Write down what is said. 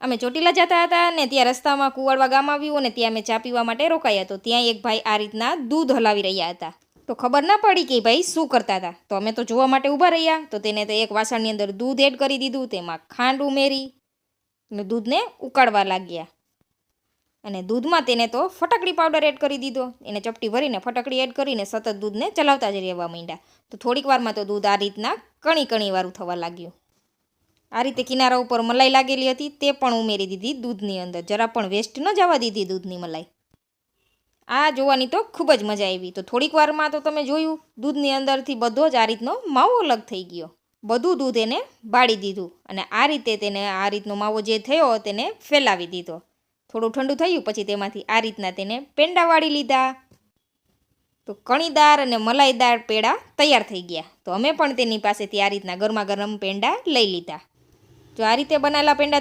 અમે ચોટીલા જતા હતા ને ત્યાં રસ્તામાં કુવાડવા ગામ આવ્યું અને ત્યાં અમે ચા પીવા માટે રોકાયા. તો ત્યાં એક ભાઈ આ રીતના દૂધ હલાવી રહ્યા હતા. તો ખબર ના પડી કે ભાઈ શું કરતા હતા. તો અમે તો જોવા માટે ઊભા રહ્યા. તો તેને તો એક વાસણની અંદર દૂધ એડ કરી દીધું, તેમાં ખાંડ ઉમેરી અને દૂધને ઉકાળવા લાગ્યા. અને દૂધમાં તેને તો ફટકડી પાવડર એડ કરી દીધો. એને ચપટી ભરીને ફટકડી એડ કરીને સતત દૂધને ચલાવતા જ રહેવા માંડ્યા. તો થોડીક વારમાં તો દૂધ આ રીતના કણી વાળું થવા લાગ્યું. આ રીતે કિનારા ઉપર મલાઈ લાગેલી હતી તે પણ ઉમેરી દીધી દૂધની અંદર. જરા પણ વેસ્ટ ન જવા દીધી દૂધની મલાઈ. આ જોવાની તો ખૂબ જ મજા આવી. તો થોડીક વારમાં તો તમે જોયું દૂધની અંદરથી બધો જ આ રીતનો માવો અલગ થઈ ગયો. બધું દૂધ એને બાળી દીધું અને આ રીતે તેને આ રીતનો માવો જે થયો તેને ફેલાવી દીધો. થોડું ઠંડુ થયું પછી તેમાંથી આ રીતના તેને પેંડા વાળી લીધા. તો કણીદાર અને મલાઈદાર પેંડા તૈયાર થઈ ગયા. તો અમે પણ તેની પાસેથી આ રીતના ગરમા ગરમ પેંડા લઈ લીધા. જો આ રીતે બનાવેલા પેંડા